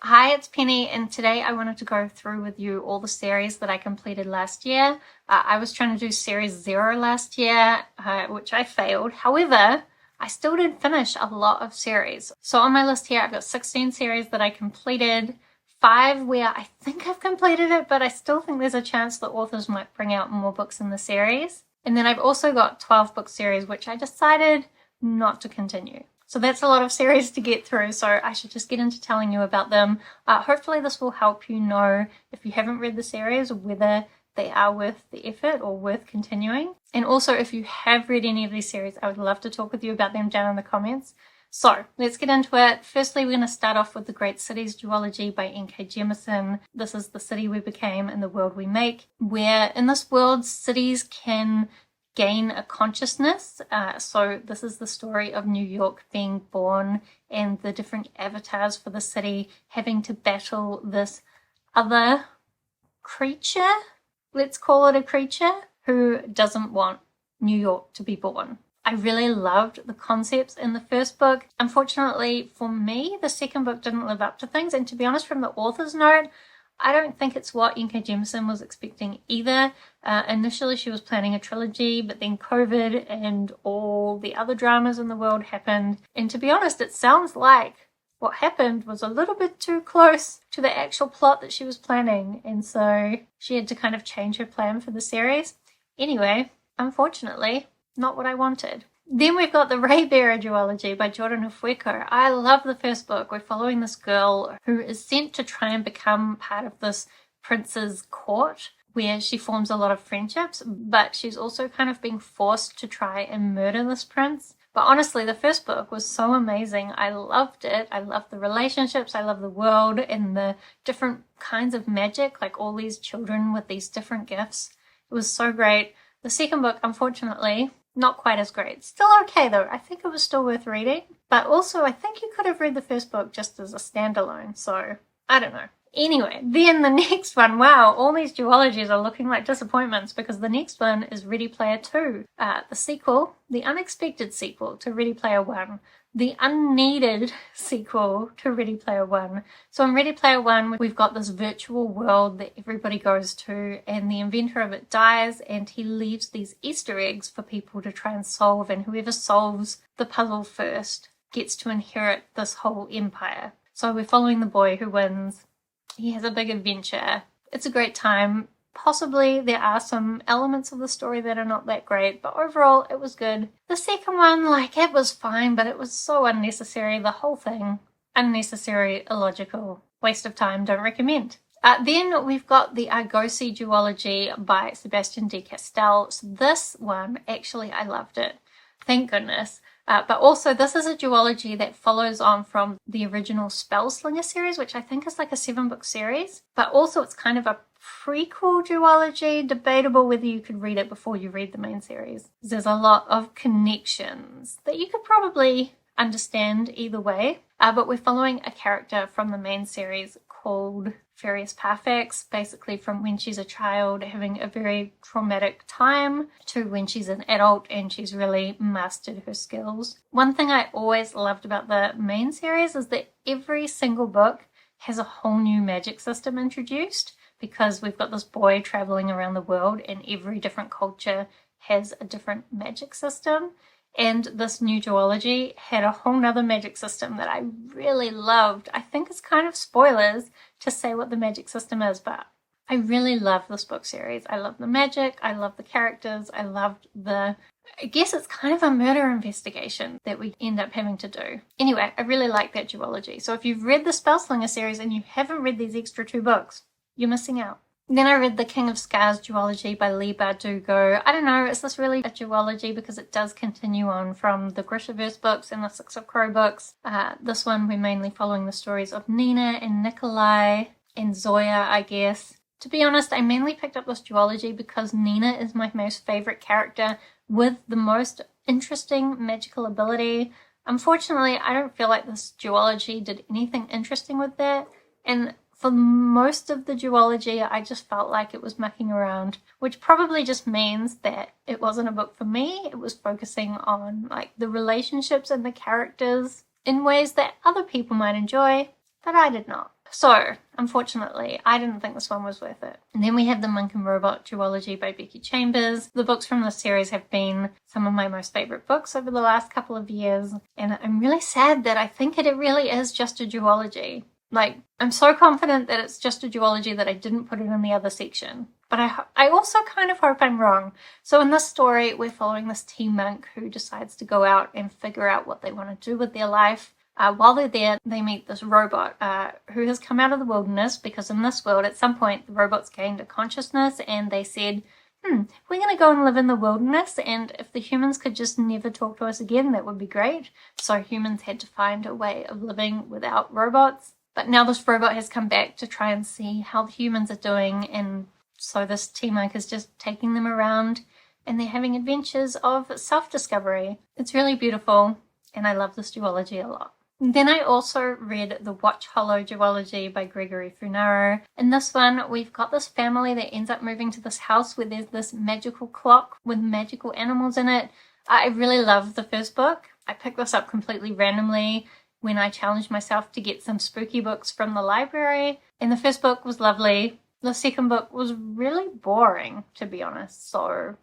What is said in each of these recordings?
Hi, it's Penny, and today I wanted to go through with you all the series that I completed last year. I was trying to do series 0 last year, which I failed. However, I still did finish a lot of series. So on my list here, I've got 16 series that I completed, 5 where I think I've completed it, but I still think there's a chance the authors might bring out more books in the series. And then I've also got 12 book series, which I decided not to continue. So that's a lot of series to get through, so I should just get into telling you about them. Hopefully this will help you know, if you haven't read the series, whether they are worth the effort or worth continuing. And also, if you have read any of these series, I would love to talk with you about them down in the comments. So let's get into it. Firstly, we're going to start off with The Great Cities duology by N.K. Jemisin. This is the city we became and the world we make, where in this world, cities can gain a consciousness. So this is the story of New York being born and the different avatars for the city having to battle this other creature, let's call it a creature, who doesn't want New York to be born. I really loved the concepts in the first book. Unfortunately for me, the second book didn't live up to things, and to be honest, from the author's note, I don't think it's what N.K. Jemisin was expecting either. Initially she was planning a trilogy, but then COVID and all the other dramas in the world happened. And to be honest, it sounds like what happened was a little bit too close to the actual plot that she was planning. And so she had to kind of change her plan for the series. Anyway, unfortunately, not what I wanted. Then we've got the Raybearer duology by Jordan Hufueko. I love the first book. We're following this girl who is sent to try and become part of this prince's court, where she forms a lot of friendships, but she's also kind of being forced to try and murder this prince. But honestly, the first book was so amazing. I loved it. I loved the relationships. I love the world and the different kinds of magic, like all these children with these different gifts. It was so great. The second book, unfortunately, not quite as great. Still okay though. I think it was still worth reading. But also I think you could have read the first book just as a standalone. So I don't know. Anyway, then the next one. Wow, all these duologies are looking like disappointments because the next one is Ready Player 2. The sequel, the unexpected sequel to Ready Player 1. The unneeded sequel to Ready Player 1. So in Ready Player 1, we've got this virtual world that everybody goes to, and the inventor of it dies, and he leaves these Easter eggs for people to try and solve, and whoever solves the puzzle first gets to inherit this whole empire. So we're following the boy who wins. He has a big adventure. It's a great time. Possibly there are some elements of the story that are not that great, but overall it was good. The second one, it was fine, but it was so unnecessary. The whole thing, unnecessary, illogical, waste of time, don't recommend. Then we've got the Argosy duology by Sebastian de Castell. So this one, actually, I loved it. Thank goodness. But also this is a duology that follows on from the original Spellslinger series, which I think is like a 7-book series. But also it's kind of a prequel duology, debatable whether you could read it before you read the main series. There's a lot of connections that you could probably understand either way. But we're following a character from the main series called Furious Parfax, basically from when she's a child having a very traumatic time to when she's an adult and she's really mastered her skills. One thing I always loved about the main series is that every single book has a whole new magic system introduced, because we've got this boy traveling around the world and every different culture has a different magic system. And this new duology had a whole nother magic system that I really loved. I think it's kind of spoilers to say what the magic system is, but I really love this book series. I love the magic, I love the characters, I loved I guess it's kind of a murder investigation that we end up having to do. Anyway, I really like that duology. So if you've read the Spellslinger series and you haven't read these extra 2 books, you're missing out. Then I read the King of Scars duology by Leigh Bardugo. I don't know, is this really a duology? Because it does continue on from the Grishaverse books and the Six of Crow books. This one we're mainly following the stories of Nina and Nikolai and Zoya, I guess. To be honest, I mainly picked up this duology because Nina is my most favourite character with the most interesting magical ability. Unfortunately, I don't feel like this duology did anything interesting with that, and for most of the duology, I just felt like it was mucking around, which probably just means that it wasn't a book for me. It was focusing on the relationships and the characters in ways that other people might enjoy, but I did not. So, unfortunately, I didn't think this one was worth it. And then we have the Monk and Robot Duology by Becky Chambers. The books from this series have been some of my most favorite books over the last couple of years. And I'm really sad that I think it really is just a duology. Like, I'm so confident that it's just a duology that I didn't put it in the other section. But I also kind of hope I'm wrong. So in this story, we're following this teen monk who decides to go out and figure out what they want to do with their life. While they're there, they meet this robot who has come out of the wilderness, because in this world, at some point, the robots gained a consciousness and they said, we're going to go and live in the wilderness, and if the humans could just never talk to us again, that would be great. So humans had to find a way of living without robots. But now this robot has come back to try and see how the humans are doing, and so this teen monk is just taking them around and they're having adventures of self-discovery. It's really beautiful, and I love this duology a lot. Then I also read the Watch Hollow duology by Gregory Funaro. In this one, we've got this family that ends up moving to this house where there's this magical clock with magical animals in it. I really love the first book. I picked this up completely randomly when I challenged myself to get some spooky books from the library. And the first book was lovely. The second book was really boring, to be honest. So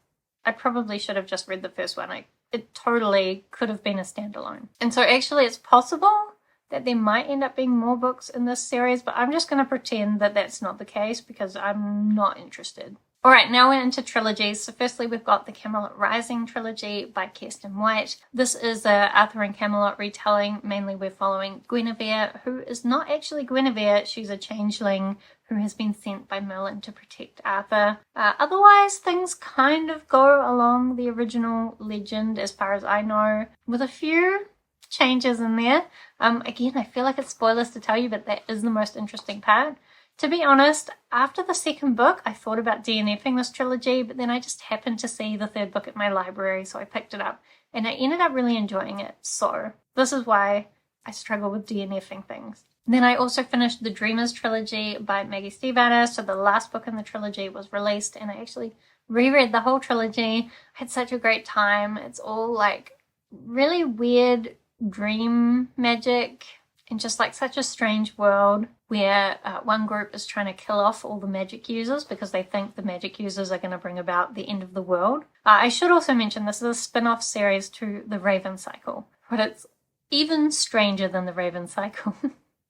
I probably should have just read the first one. It totally could have been a standalone. And so actually it's possible that there might end up being more books in this series, but I'm just going to pretend that that's not the case because I'm not interested. All right, now we're into trilogies. So firstly, we've got the Camelot Rising trilogy by Kirsten White. This is a Arthur and Camelot retelling. Mainly we're following Guinevere, who is not actually Guinevere. She's a changeling who has been sent by Merlin to protect Arthur. Otherwise, things kind of go along the original legend as far as I know, with a few changes in there. Again, I feel like it's spoilers to tell you, but that is the most interesting part. To be honest, after the second book, I thought about DNFing this trilogy, but then I just happened to see the third book at my library, so I picked it up, and I ended up really enjoying it. So this is why I struggle with DNFing things. Then I also finished the Dreamers trilogy by Maggie Stiefvater. So the last book in the trilogy was released, and I actually reread the whole trilogy. I had such a great time. It's all like really weird dream magic in just like such a strange world where one group is trying to kill off all the magic users because they think the magic users are going to bring about the end of the world. I should also mention this is a spin-off series to the Raven Cycle, but it's even stranger than the Raven Cycle.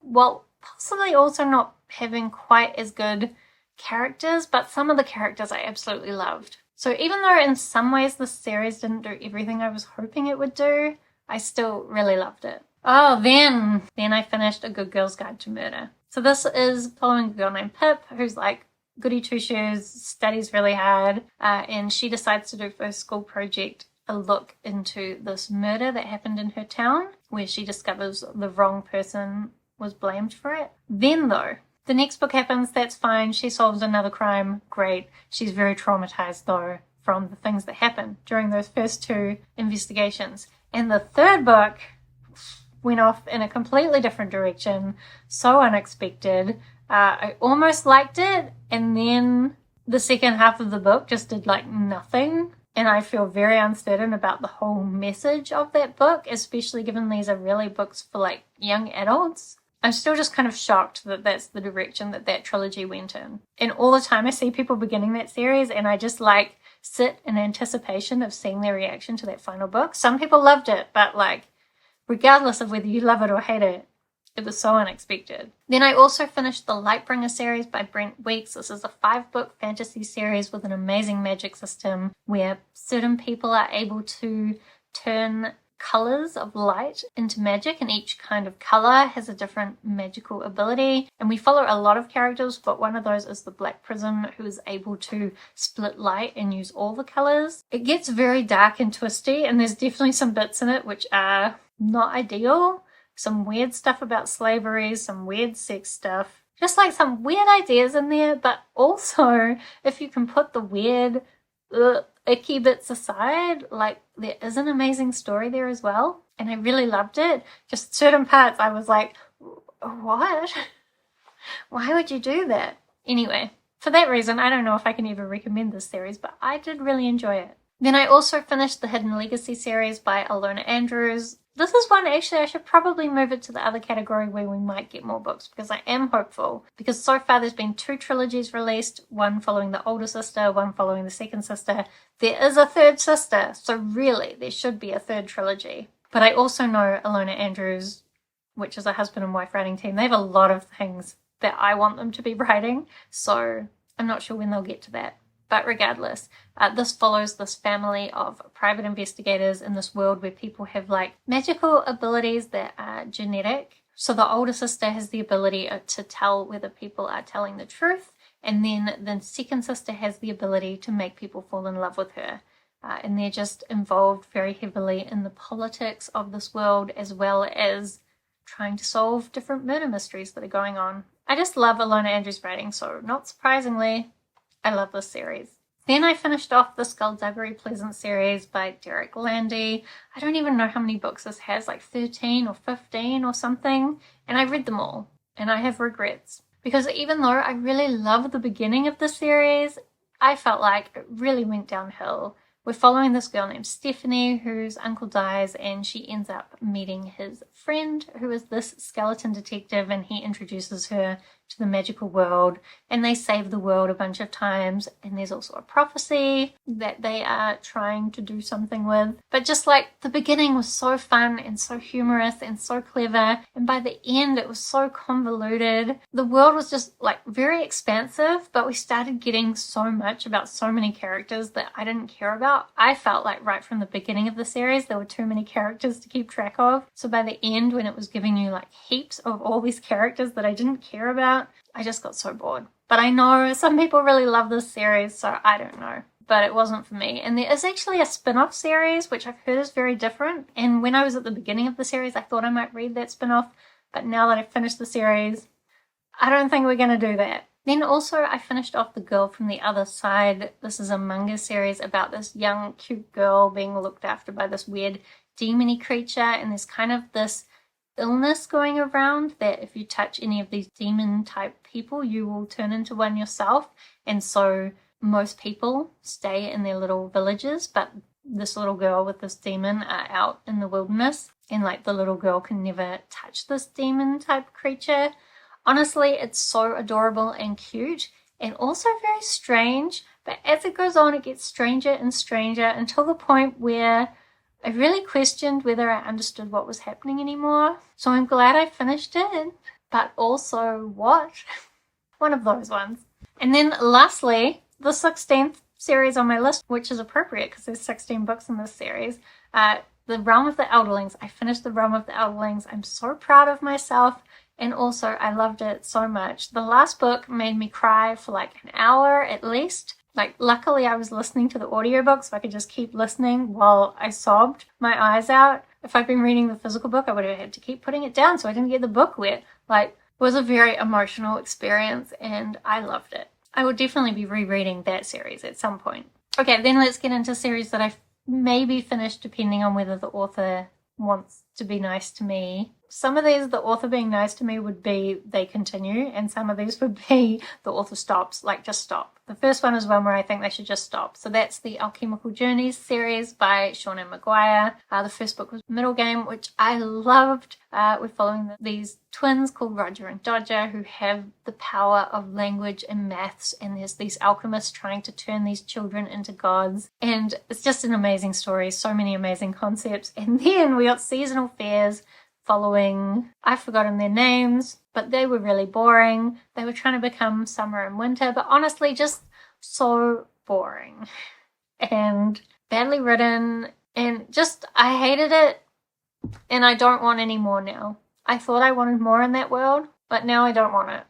Well, possibly also not having quite as good characters, but some of the characters I absolutely loved. So even though in some ways the series didn't do everything I was hoping it would do, I still really loved it. Oh, then I finished A Good Girl's Guide to Murder. So this is following a girl named Pip, who's like goody two-shoes, studies really hard, and she decides to do for her school project a look into this murder that happened in her town, where she discovers the wrong person was blamed for it. Then though, the next book happens, that's fine, she solves another crime, great. She's very traumatized though from the things that happened during those first two investigations. And the third book went off in a completely different direction, so unexpected. I almost liked it, and then the second half of the book just did like nothing, and I feel very uncertain about the whole message of that book, especially given these are really books for like young adults. I'm still just kind of shocked that that's the direction that that trilogy went in. And all the time I see people beginning that series, and I just like sit in anticipation of seeing their reaction to that final book. Some people loved it, but like regardless of whether you love it or hate it, it was so unexpected. Then I also finished the Lightbringer series by Brent Weeks. This is a 5-book fantasy series with an amazing magic system where certain people are able to turn colors of light into magic, and each kind of color has a different magical ability. And we follow a lot of characters, but one of those is the Black Prism, who is able to split light and use all the colors. It gets very dark and twisty, and there's definitely some bits in it which are not ideal. Some weird stuff about slavery, some weird sex stuff, just like some weird ideas in there. But also, if you can put the weird icky bits aside, like there is an amazing story there as well, and I really loved it. Just certain parts I was like, what? Why would you do that? Anyway, for that reason, I don't know if I can ever recommend this series, but I did really enjoy it. Then I also finished the Hidden Legacy series by Alona Andrews. This is one, actually, I should probably move it to the other category where we might get more books, because I am hopeful. Because so far there's been 2 trilogies released, one following the older sister, one following the second sister. There is a third sister, so really there should be a third trilogy. But I also know Alona Andrews, which is a husband and wife writing team, they have a lot of things that I want them to be writing, so I'm not sure when they'll get to that. But regardless, this follows this family of private investigators in this world where people have like magical abilities that are genetic. So the older sister has the ability to tell whether people are telling the truth, and then the second sister has the ability to make people fall in love with her. And they're just involved very heavily in the politics of this world, as well as trying to solve different murder mysteries that are going on. I just love Alona Andrews' writing, so not surprisingly, I love this series. Then I finished off the Skullduggery Pleasant series by Derek Landy. I don't even know how many books this has, like 13 or 15 or something. And I read them all, and I have regrets. Because even though I really love the beginning of the series, I felt like it really went downhill. We're following this girl named Stephanie whose uncle dies, and she ends up meeting his friend who is this skeleton detective, and he introduces her to the magical world, and they save the world a bunch of times, and there's also a prophecy that they are trying to do something with. But just like the beginning was so fun and so humorous and so clever, and by the end it was so convoluted. The world was just like very expansive, but we started getting so much about so many characters that I didn't care about. I felt like right from the beginning of the series there were too many characters to keep track of, so by the end, when it was giving you like heaps of all these characters that I didn't care about, I just got so bored. But I know some people really love this series, so I don't know. But it wasn't for me. And there is actually a spin-off series, which I've heard is very different. And when I was at the beginning of the series, I thought I might read that spin-off. But now that I've finished the series, I don't think we're going to do that. Then also I finished off The Girl from the Other Side. This is a manga series about this young, cute girl being looked after by this weird demon-y creature. And there's kind of this illness going around that if you touch any of these demon type people, you will turn into one yourself. And so most people stay in their little villages, but this little girl with this demon are out in the wilderness, and like the little girl can never touch this demon type creature. Honestly, it's so adorable and cute, and also very strange, but as it goes on it gets stranger and stranger until the point where I really questioned whether I understood what was happening anymore. So I'm glad I finished it, but also what? One of those ones. And then lastly, the 16th series on my list, which is appropriate because there's 16 books in this series, The Realm of the Elderlings. I finished The Realm of the Elderlings. I'm so proud of myself, and also I loved it so much. The last book made me cry for like an hour at least. Like, luckily I was listening to the audiobook, so I could just keep listening while I sobbed my eyes out. If I'd been reading the physical book, I would have had to keep putting it down so I didn't get the book wet. Like, it was a very emotional experience, and I loved it. I will definitely be rereading that series at some point. Okay, then let's get into series that I've maybe finished, depending on whether the author wants to be nice to me. Some of these, the author being nice to me would be they continue, and some of these would be the author stops, like just stop. The first one is one where I think they should just stop. So that's the Alchemical Journeys series by Seanan McGuire. The first book was Middle Game, which I loved. We're following these twins called Roger and Dodger who have the power of language and maths, and there's these alchemists trying to turn these children into gods. And it's just an amazing story, so many amazing concepts. And then we got seasonal fairs following, I've forgotten their names, but they were really boring. They were trying to become summer and winter, but honestly just so boring and badly written, and just I hated it, and I don't want any more now. I thought I wanted more in that world, but now I don't want it.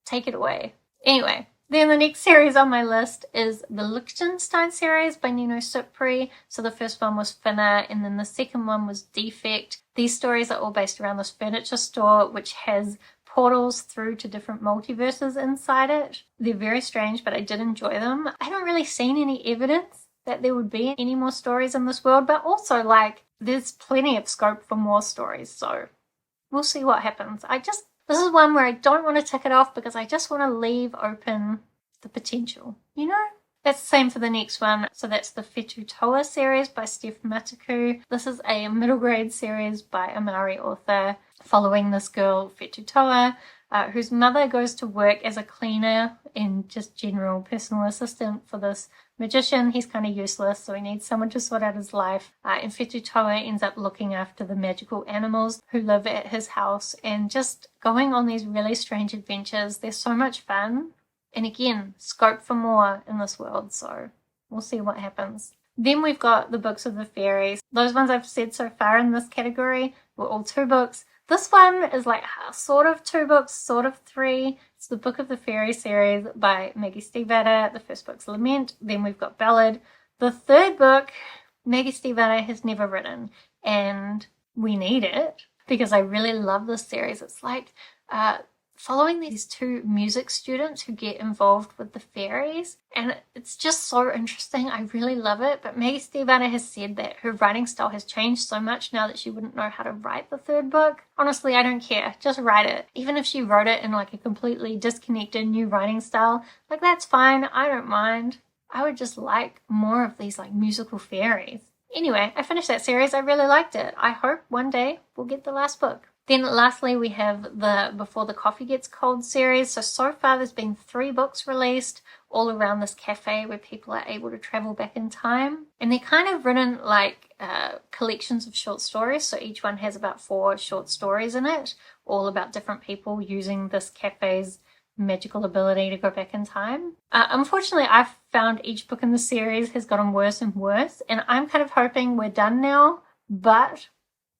Take it away. Anyway, then the next series on my list is the Liechtenstein series by Nino Supri. So the first one was Finna, and then the second one was Defect. These stories are all based around this furniture store which has portals through to different multiverses inside it. They're very strange, but I did enjoy them. I haven't really seen any evidence that there would be any more stories in this world, but also like there's plenty of scope for more stories, so we'll see what happens. This is one where I don't want to tick it off because I just want to leave open the potential, you know? That's the same for the next one. So that's the Fetu Toa series by Steph Mataku. This is a middle grade series by a Maori author following this girl, Fetu Toa, whose mother goes to work as a cleaner and just general personal assistant for this magician. He's kind of useless, so he needs someone to sort out his life. And Fetu Toa ends up looking after the magical animals who live at his house and just going on these really strange adventures. They're so much fun. And again, scope for more in this world, so we'll see what happens. Then we've got the books of the fairies. Those ones I've said so far in this category were all 2 books. This one is like sort of 2 books, sort of 3. It's the Book of the Fairy series by Maggie Stiefvater. The first book's Lament. Then we've got Ballad. The third book, Maggie Stiefvater has never written, and we need it because I really love this series. It's like following these 2 music students who get involved with the fairies, and it's just so interesting. I really love it, but Maggie Stiefvater has said that her writing style has changed so much now that she wouldn't know how to write the third book. Honestly, I don't care. Just write it. Even if she wrote it in like a completely disconnected new writing style, like that's fine. I don't mind. I would just like more of these like musical fairies. Anyway, I finished that series. I really liked it. I hope one day we'll get the last book. Then lastly, we have the Before the Coffee Gets Cold series. So far there's been 3 books released all around this cafe where people are able to travel back in time. And they're kind of written like collections of short stories. So each one has about 4 short stories in it, all about different people using this cafe's magical ability to go back in time. Unfortunately, I've found each book in the series has gotten worse and worse. And I'm kind of hoping we're done now. But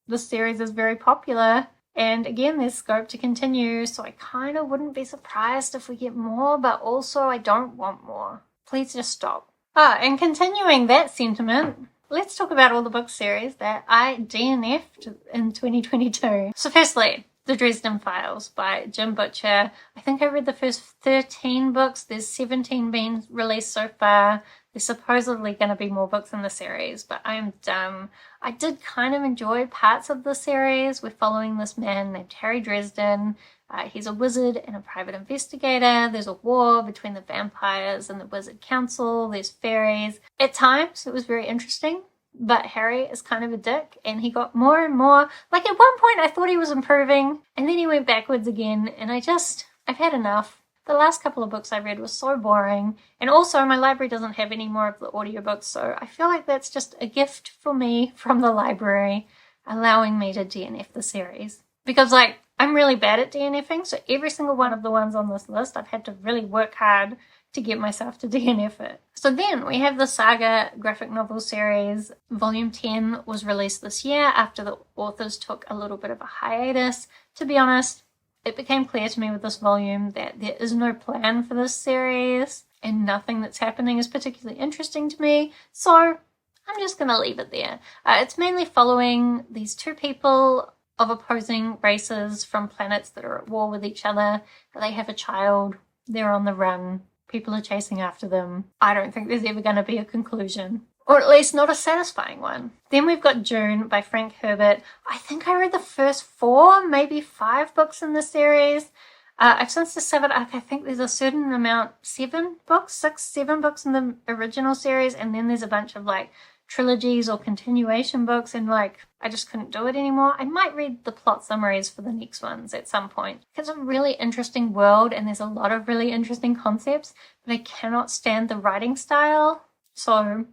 the series is very popular. And again, there's scope to continue, so I kind of wouldn't be surprised if we get more, but also I don't want more. Please just stop. And continuing that sentiment, let's talk about all the book series that I DNF'd in 2022. So firstly, The Dresden Files by Jim Butcher. I think I read the first 13 books. There's 17 being released so far. There's supposedly going to be more books in the series, but I am dumb. I did kind of enjoy parts of the series. We're following this man named Harry Dresden. He's a wizard and a private investigator. There's a war between the vampires and the wizard council. There's fairies. At times, it was very interesting, but Harry is kind of a dick, and he got more and more. Like at one point, I thought he was improving, and then he went backwards again, and I've had enough. The last couple of books I read were so boring, and also my library doesn't have any more of the audiobooks, so I feel like that's just a gift for me from the library, allowing me to DNF the series. Because like, I'm really bad at DNFing, so every single one of the ones on this list, I've had to really work hard to get myself to DNF it. So then we have the Saga graphic novel series. Volume 10 was released this year after the authors took a little bit of a hiatus. To be honest, it became clear to me with this volume that there is no plan for this series and nothing that's happening is particularly interesting to me, so I'm just going to leave it there. It's mainly following these 2 people of opposing races from planets that are at war with each other. They have a child, they're on the run, people are chasing after them. I don't think there's ever going to be a conclusion. Or at least not a satisfying one. Then we've got June by Frank Herbert. I think I read the first 4, maybe 5 books in the series. I've since discovered I think there's a certain amount, 7 books, 6, 7 books in the original series, and then there's a bunch of like trilogies or continuation books, and like I just couldn't do it anymore. I might read the plot summaries for the next ones at some point. It's a really interesting world and there's a lot of really interesting concepts, but I cannot stand the writing style, so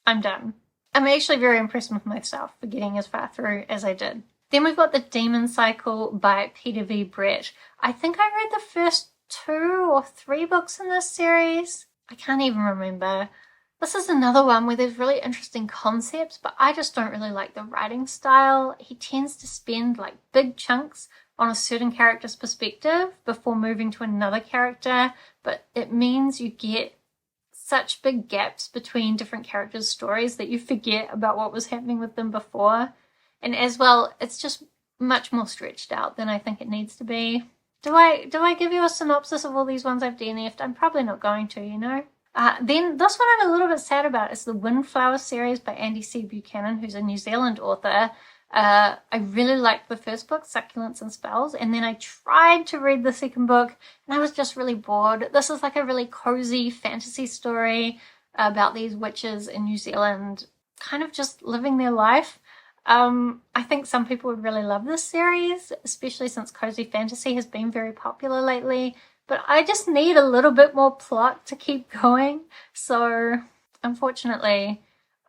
I'm done. I'm actually very impressed with myself for getting as far through as I did. Then we've got The Demon Cycle by Peter V. Brett. I think I read the first 2 or 3 books in this series. I can't even remember. This is another one where there's really interesting concepts, but I just don't really like the writing style. He tends to spend like big chunks on a certain character's perspective before moving to another character, but it means you get such big gaps between different characters' stories that you forget about what was happening with them before. And as well, it's just much more stretched out than I think it needs to be. Do I give you a synopsis of all these ones I've DNF'd? I'm probably not going to, you know? Then this one I'm a little bit sad about. It's the Windflower series by Andy C. Buchanan, who's a New Zealand author. I really liked the first book, Succulents and Spells, and then I tried to read the second book and I was just really bored. This is like a really cozy fantasy story about these witches in New Zealand kind of just living their life. I think some people would really love this series, especially since cozy fantasy has been very popular lately, but I just need a little bit more plot to keep going. So unfortunately,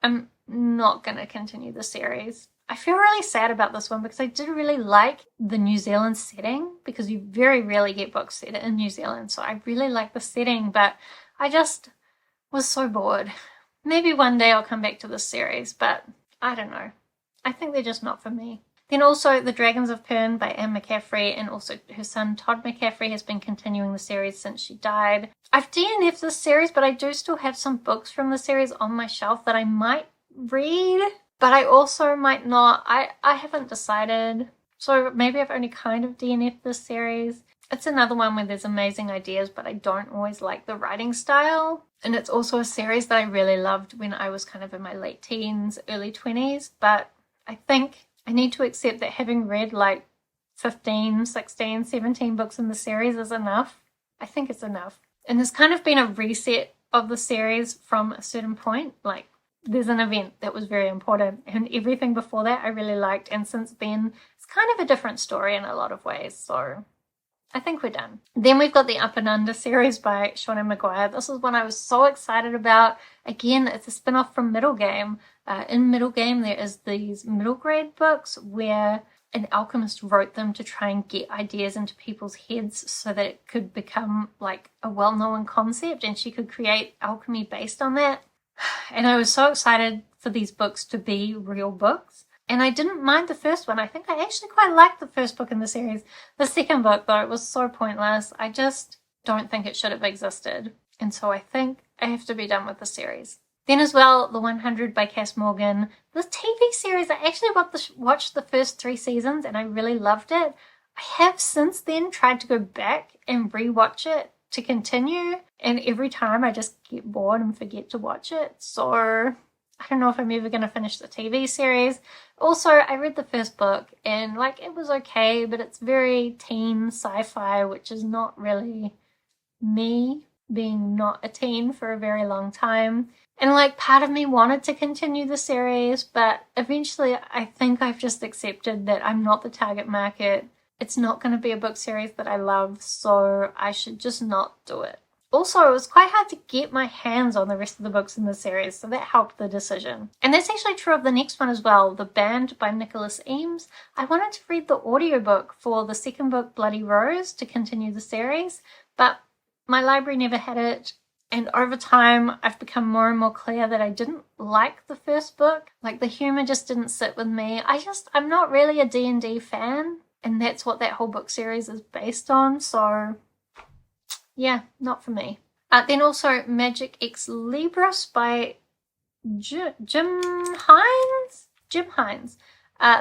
I'm not going to continue the series. I feel really sad about this one because I did really like the New Zealand setting, because you very rarely get books set in New Zealand. So I really like the setting, but I just was so bored. Maybe one day I'll come back to this series, but I don't know. I think they're just not for me. Then also The Dragons of Pern by Anne McCaffrey, and also her son Todd McCaffrey has been continuing the series since she died. I've DNF'd this series, but I do still have some books from the series on my shelf that I might read, but I also might not. I haven't decided. So maybe I've only kind of DNF'd this series. It's another one where there's amazing ideas, but I don't always like the writing style. And it's also a series that I really loved when I was kind of in my late teens, early 20s. But I think I need to accept that having read like 15, 16, 17 books in the series is enough. I think it's enough. And there's kind of been a reset of the series from a certain point. Like, there's an event that was very important, and everything before that I really liked. And since then, it's kind of a different story in a lot of ways. So I think we're done. Then we've got the Up and Under series by Seanan McGuire. This is one I was so excited about. Again, it's a spin-off from Middle Game. In Middle Game, there is these middle grade books where an alchemist wrote them to try and get ideas into people's heads so that it could become like a well-known concept and she could create alchemy based on that. And I was so excited for these books to be real books. And I didn't mind the first one. I think I actually quite liked the first book in the series. The second book, though, it was so pointless. I just don't think it should have existed. And so I think I have to be done with the series. Then as well, The 100 by Cass Morgan. This TV series, I actually watched the first 3 seasons and I really loved it. I have since then tried to go back and rewatch it to continue. And every time I just get bored and forget to watch it. So I don't know if I'm ever going to finish the TV series. Also, I read the first book and like it was okay, but it's very teen sci-fi, which is not really me, being not a teen for a very long time. And like part of me wanted to continue the series, but eventually I think I've just accepted that I'm not the target market. It's not going to be a book series that I love, so I should just not do it. Also, it was quite hard to get my hands on the rest of the books in the series, so that helped the decision. And that's actually true of the next one as well, The Band by Nicholas Eames. I wanted to read the audiobook for the second book, Bloody Rose, to continue the series, but my library never had it. And over time, I've become more and more clear that I didn't like the first book. Like, the humor just didn't sit with me. I'm not really a D&D fan, and that's what that whole book series is based on, so yeah, not for me. Then also Magic Ex Libris by Jim Hines? Jim Hines.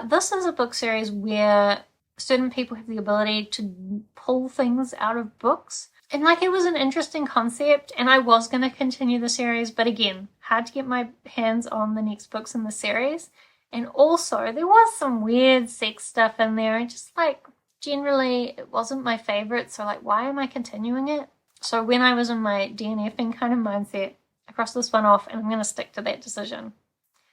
This is a book series where certain people have the ability to pull things out of books. And like, it was an interesting concept and I was going to continue the series, but again, hard to get my hands on the next books in the series. And also there was some weird sex stuff in there. And just like, generally it wasn't my favorite. So like, why am I continuing it? So when I was in my DNFing kind of mindset, I crossed this one off and I'm going to stick to that decision.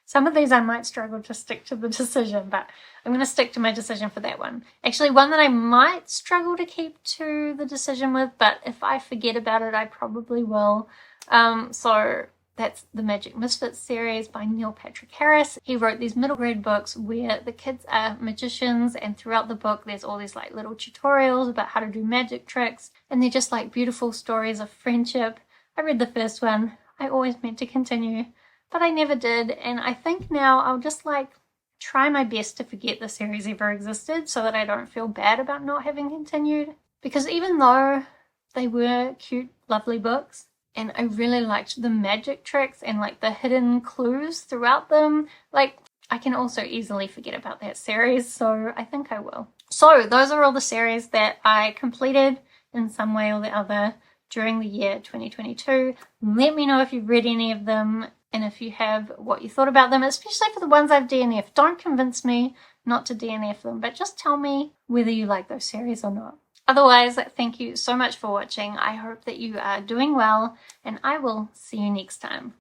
Some of these I might struggle to stick to the decision, but I'm going to stick to my decision for that one. Actually, one that I might struggle to keep to the decision with, but if I forget about it, I probably will. So that's the Magic Misfits series by Neil Patrick Harris. He wrote these middle grade books where the kids are magicians, and throughout the book there's all these like little tutorials about how to do magic tricks, and they're just like beautiful stories of friendship. I read the first one. I always meant to continue, but I never did, and I think now I'll just like try my best to forget the series ever existed so that I don't feel bad about not having continued. Because even though they were cute, lovely books, and I really liked the magic tricks and like the hidden clues throughout them, like I can also easily forget about that series, so I think I will. So those are all the series that I completed in some way or the other during the year 2022. Let me know if you've read any of them and if you have, what you thought about them, especially for the ones I've DNF'd. Don't convince me not to DNF them, but just tell me whether you like those series or not. Otherwise, thank you so much for watching. I hope that you are doing well, and I will see you next time.